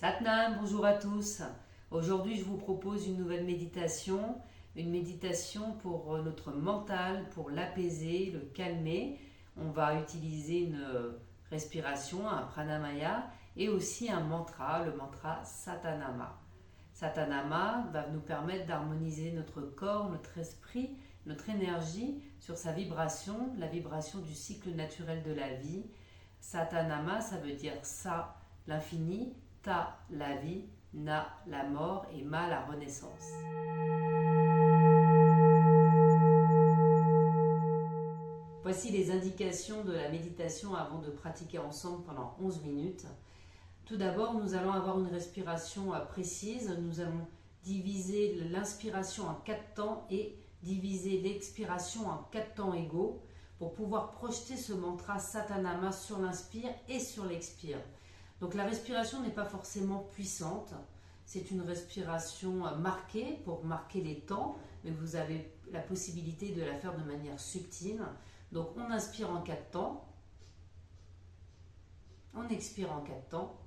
Satnam, bonjour à tous. Aujourd'hui, je vous propose une nouvelle une méditation pour notre mental, pour l'apaiser, le calmer. On va utiliser une respiration, un pranamaya et aussi un mantra, le mantra Satanama. Satanama va nous permettre d'harmoniser notre corps, notre esprit, notre énergie sur sa vibration, la vibration du cycle naturel de la vie. Satanama, ça veut dire Sa, l'infini, Ta, la vie, Na, la mort et Ma, la renaissance. Voici les indications de la méditation avant de pratiquer ensemble pendant 11 minutes. Tout d'abord, nous allons avoir une respiration précise. Nous allons diviser l'inspiration en 4 temps et diviser l'expiration en 4 temps égaux pour pouvoir projeter ce mantra Satanama sur l'inspire et sur l'expire. Donc la respiration n'est pas forcément puissante, c'est une respiration marquée pour marquer les temps, mais vous avez la possibilité de la faire de manière subtile. Donc on inspire en 4 temps, on expire en 4 temps,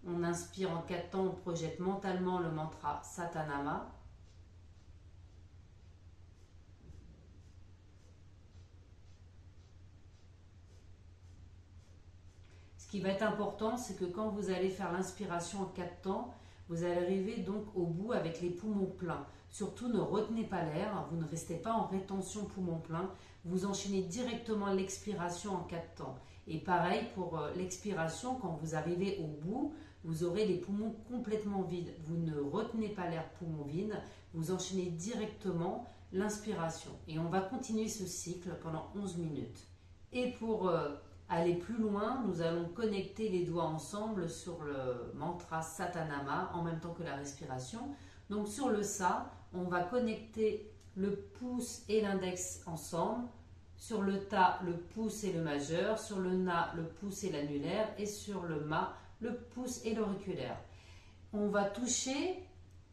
on inspire en 4 temps, on projette mentalement le mantra Satanama. Ce qui va être important, c'est que quand vous allez faire l'inspiration en 4 temps, vous allez arriver donc au bout avec les poumons pleins. Surtout, ne retenez pas l'air, vous ne restez pas en rétention poumons pleins, vous enchaînez directement l'expiration en 4 temps. Et pareil pour l'expiration, quand vous arrivez au bout, vous aurez les poumons complètement vides. Vous ne retenez pas l'air poumons vides, vous enchaînez directement l'inspiration. Et on va continuer ce cycle pendant 11 minutes. Et pour aller plus loin, nous allons connecter les doigts ensemble sur le mantra Satanama en même temps que la respiration. Donc sur le Sa, on va connecter le pouce et l'index ensemble. Sur le Ta, le pouce et le majeur. Sur le Na, le pouce et l'annulaire. Et sur le Ma, le pouce et l'auriculaire. On va toucher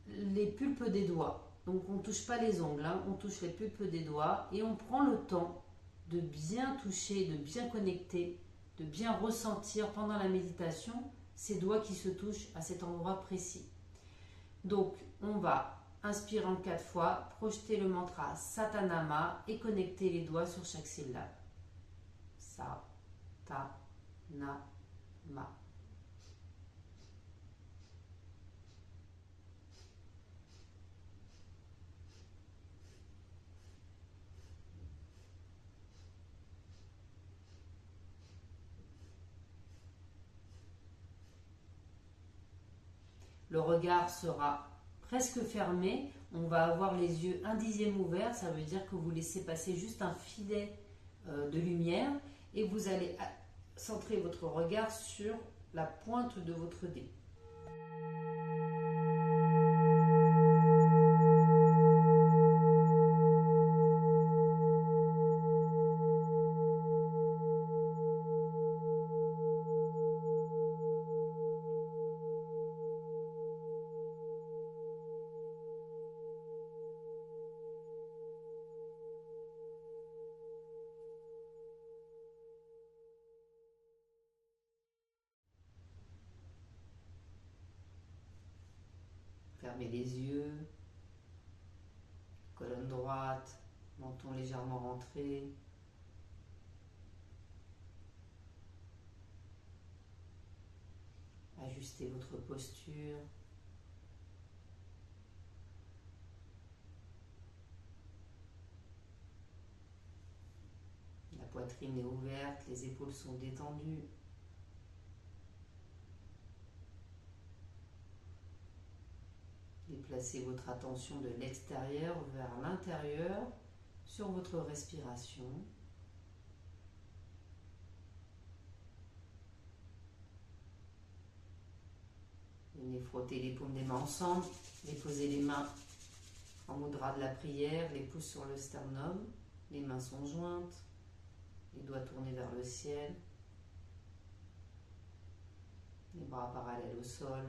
les pulpes des doigts. Donc on ne touche pas les ongles, on touche les pulpes des doigts et on prend le temps de bien toucher, de bien connecter, de bien ressentir pendant la méditation ces doigts qui se touchent à cet endroit précis. Donc, on va inspirer en 4 fois, projeter le mantra Satanama et connecter les doigts sur chaque syllabe. Sa, ta, na, ma. Le regard sera presque fermé, on va avoir les yeux un dixième ouverts, ça veut dire que vous laissez passer juste un filet de lumière et vous allez centrer votre regard sur la pointe de votre dé. Fermez les yeux, colonne droite, menton légèrement rentré. Ajustez votre posture. La poitrine est ouverte, les épaules sont détendues. Déplacez votre attention de l'extérieur vers l'intérieur sur votre respiration. Venez frotter les paumes des mains ensemble, déposez les mains en mudra de la prière, les pouces sur le sternum, les mains sont jointes, les doigts tournés vers le ciel, les bras parallèles au sol.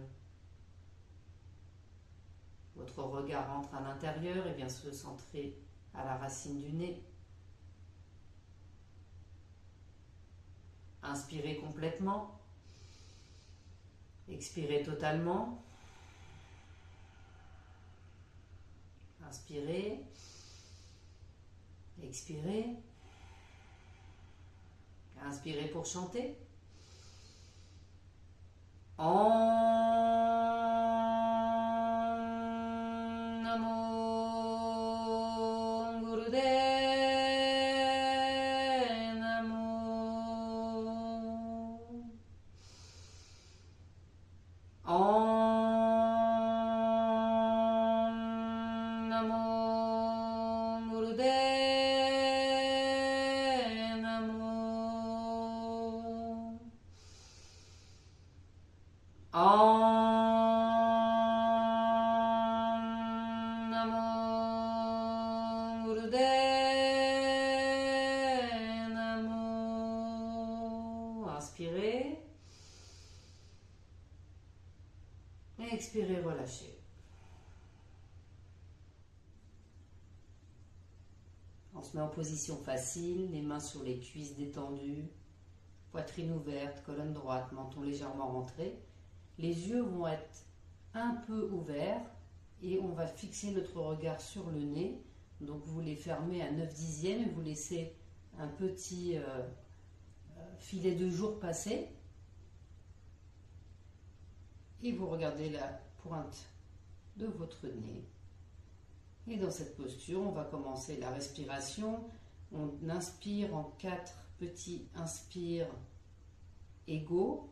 Votre regard rentre à l'intérieur et vient se centrer à la racine du nez. Inspirez complètement. Expirez totalement. Inspirez. Expirez. Inspirez pour chanter. Om Namo Gurudev Namo. Om Namo Gurudev Namo. Om Namo Gurudev Namo. Inspirez. Et expirez, relâchez. On se met en position facile, les mains sur les cuisses détendues, poitrine ouverte, colonne droite, menton légèrement rentré. Les yeux vont être un peu ouverts et on va fixer notre regard sur le nez. Donc vous les fermez à 9/10 et vous laissez un petit filet de jour passer. Et vous regardez la pointe de votre nez. Et dans cette posture, on va commencer la respiration. On inspire en 4 petits inspires égaux,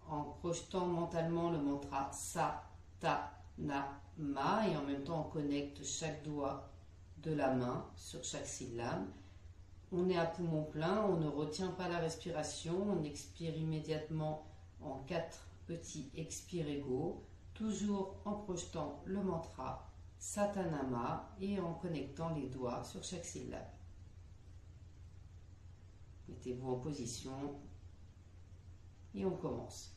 en projetant mentalement le mantra Sa, Ta, Na, Ma, et en même temps on connecte chaque doigt de la main sur chaque syllabe. On est à poumon plein, on ne retient pas la respiration, on expire immédiatement en 4 petits expires égaux, toujours en projetant le mantra Satanama et en connectant les doigts sur chaque syllabe. Mettez-vous en position et on commence.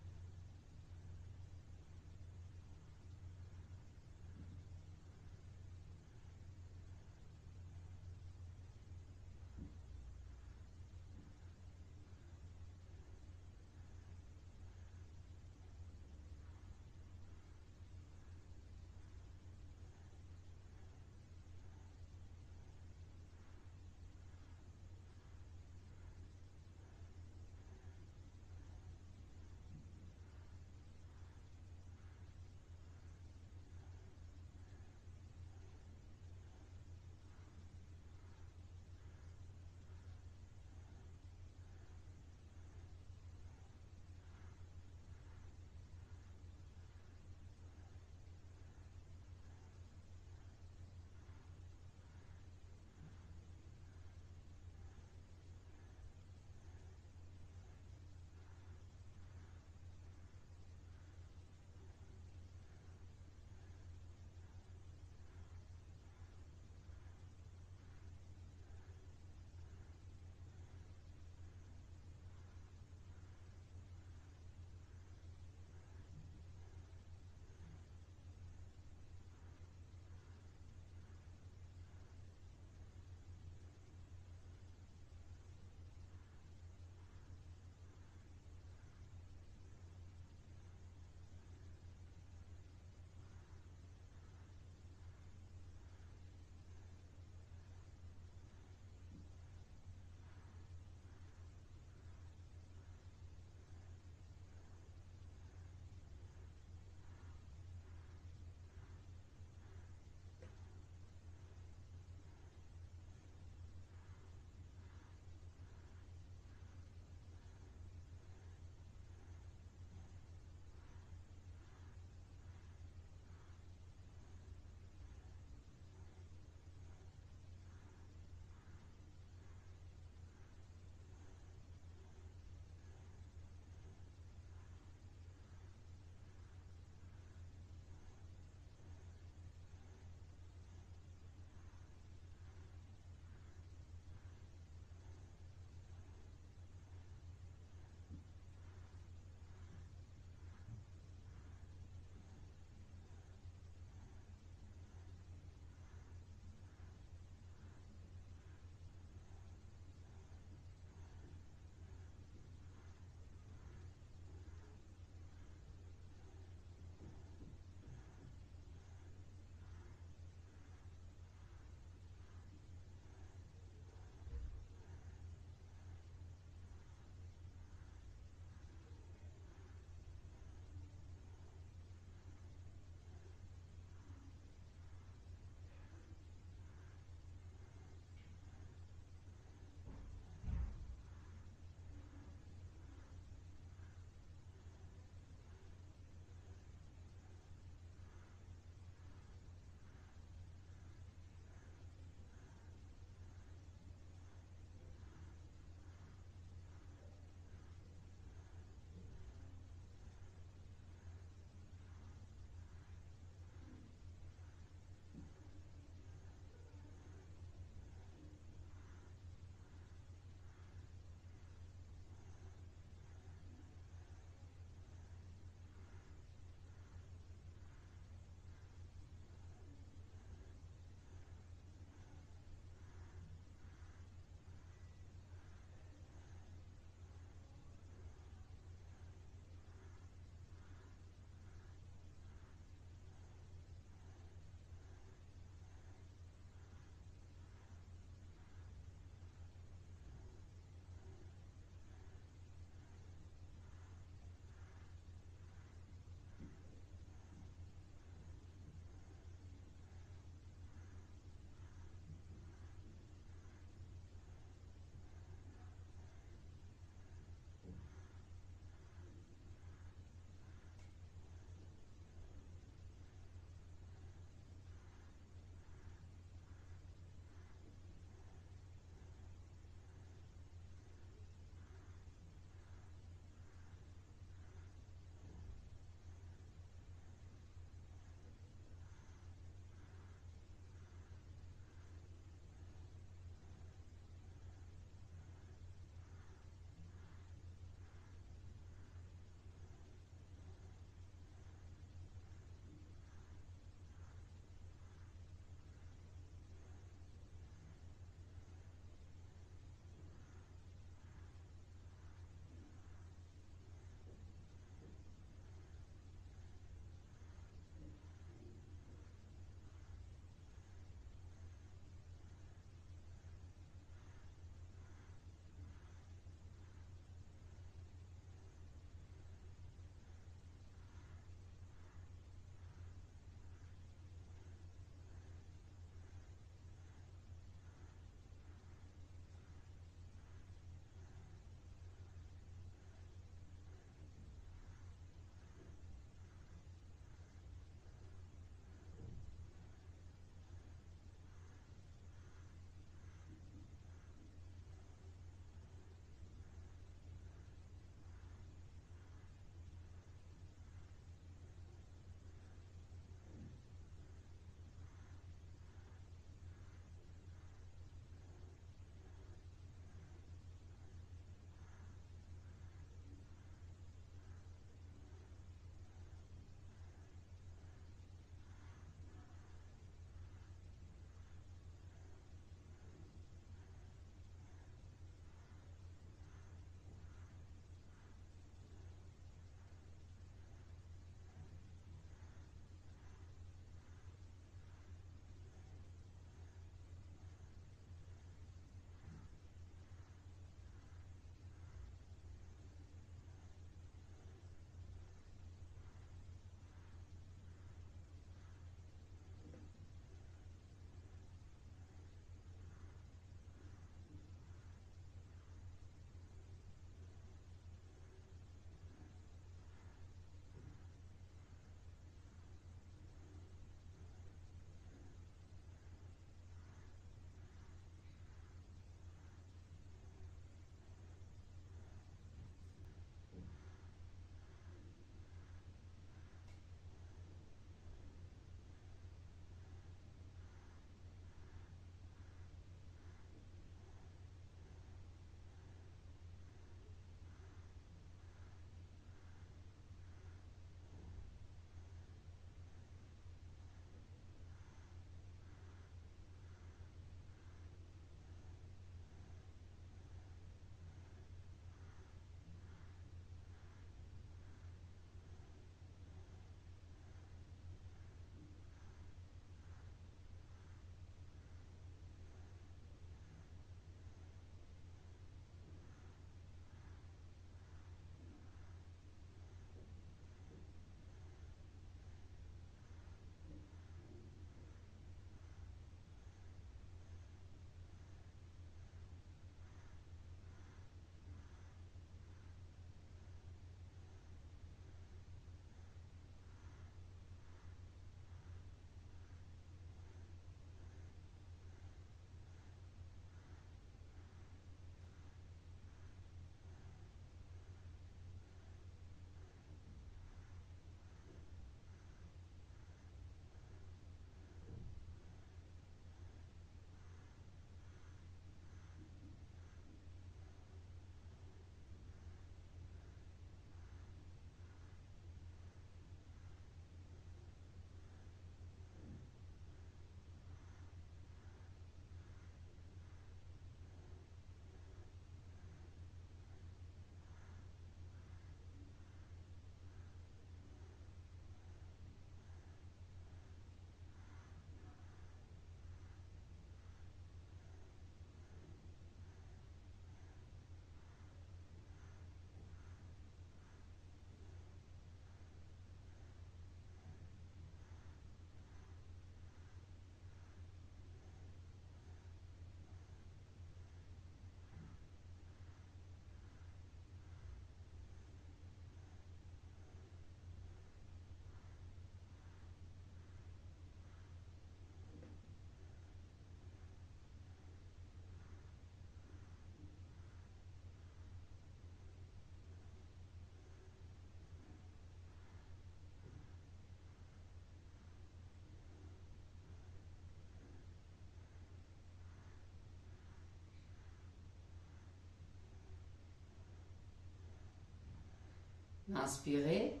Inspirez.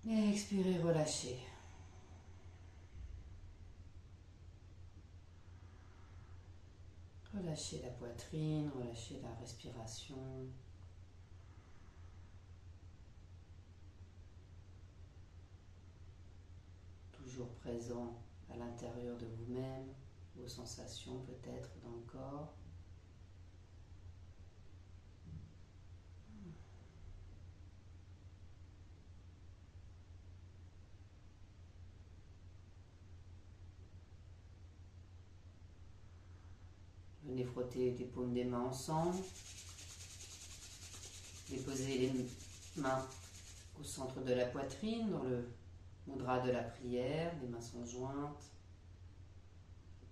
Et expirez, relâchez. Relâchez la poitrine, relâchez la respiration. Toujours présent à l'intérieur de vous-même, vos sensations peut-être dans le corps. Venez frotter les paumes des mains ensemble. Déposez les mains au centre de la poitrine, dans le mudra de la prière. Les mains sont jointes,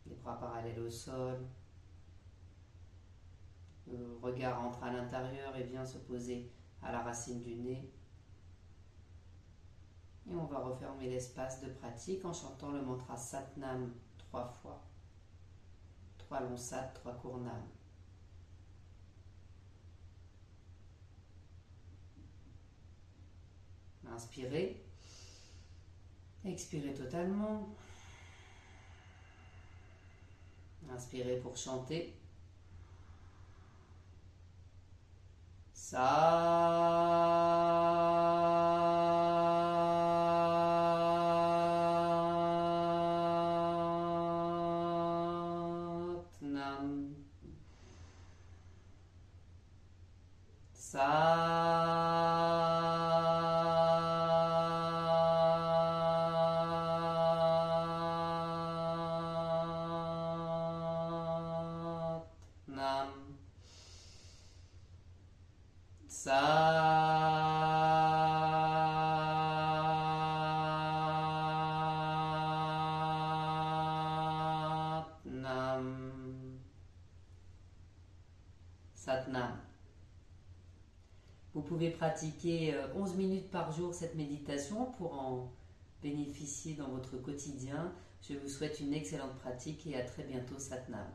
les bras parallèles au sol. Le regard entre à l'intérieur et vient se poser à la racine du nez. Et on va refermer l'espace de pratique en chantant le mantra Satnam 3 fois. 3 longs sat, 3 courts nam. Inspirez. Expirez totalement. Inspirez pour chanter. Satnam. Satnam. Satnam. Satnam. Vous pouvez pratiquer 11 minutes par jour cette méditation pour en bénéficier dans votre quotidien. Je vous souhaite une excellente pratique et à très bientôt. Satnam.